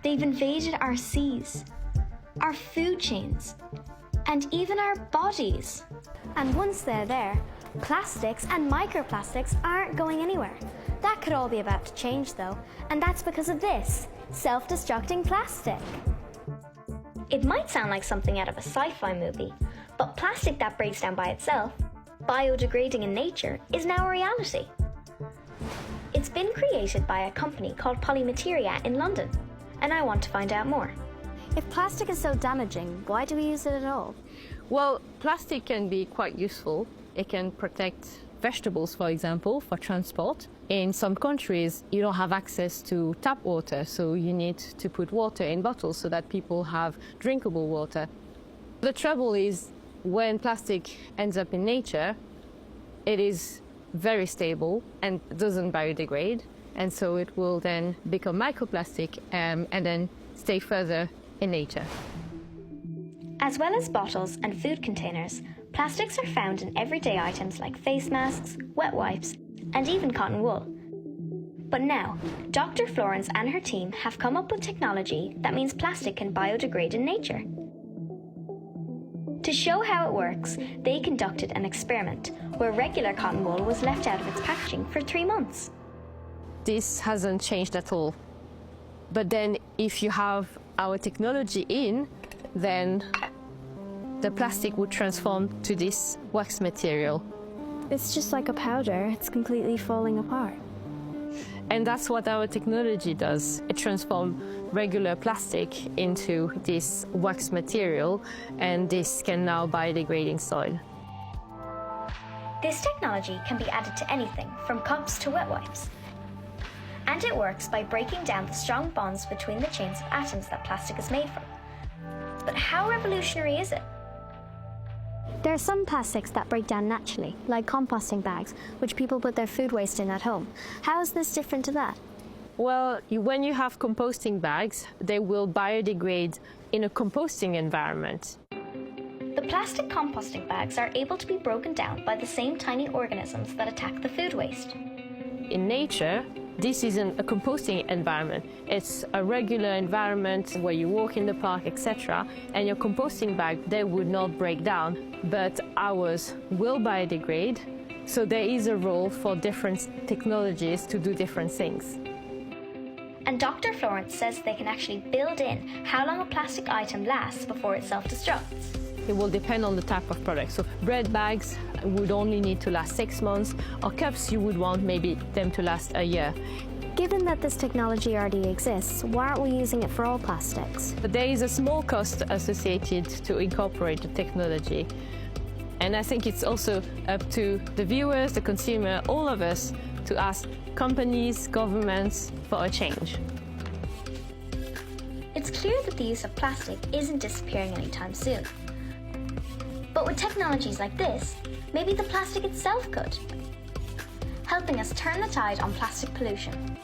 They've invaded our seas, our food chains, and even our bodies. And once they're there, plastics and microplastics aren't going anywhere. That could all be about to change though, and that's because of this, self-destructing plastic. It might sound like something out of a sci-fi movie, but plastic that breaks down by itself, biodegrading in nature, is now a reality. It's been created by a company called Polymateria in London, and I want to find out more. If plastic is so damaging, why do we use it at all? Well, plastic can be quite useful. It can protect vegetables, for example, for transport. In some countries, you don't have access to tap water, so you need to put water in bottles so that people have drinkable water. The trouble is, when plastic ends up in nature, it is very stable and doesn't biodegrade, and so it will then become microplastic and then stay further in nature. As well as bottles and food containers, plastics are found in everyday items like face masks, wet wipes, and even cotton wool. But now, Dr. Florence and her team have come up with technology that means plastic can biodegrade in nature. To show how it works, they conducted an experiment where regular cotton wool was left out of its packaging for 3 months. This hasn't changed at all. But then if you have our technology in, then the plastic would transform to this wax material. It's just like a powder, it's completely falling apart. And that's what our technology does. It transforms regular plastic into this wax material, and this can now biodegrade in soil. This technology can be added to anything from cups to wet wipes. And it works by breaking down the strong bonds between the chains of atoms that plastic is made from. But how revolutionary is it? There are some plastics that break down naturally, like composting bags, which people put their food waste in at home. How is this different to that? Well, when you have composting bags, they will biodegrade in a composting environment. The plastic composting bags are able to be broken down by the same tiny organisms that attack the food waste. In nature, this isn't a composting environment. It's a regular environment where you walk in the park, etc. And your composting bag, they would not break down, but ours will biodegrade. So there is a role for different technologies to do different things. And Dr. Florence says they can actually build in how long a plastic item lasts before it self-destructs. It will depend on the type of product. So bread bags would only need to last 6 months, or cups you would want maybe them to last a year. Given that this technology already exists, why aren't we using it for all plastics? But there is a small cost associated to incorporate the technology. And I think it's also up to the viewers, the consumer, all of us to ask companies, governments for a change. It's clear that the use of plastic isn't disappearing anytime soon. But with technologies like this, maybe the plastic itself could, helping us turn the tide on plastic pollution.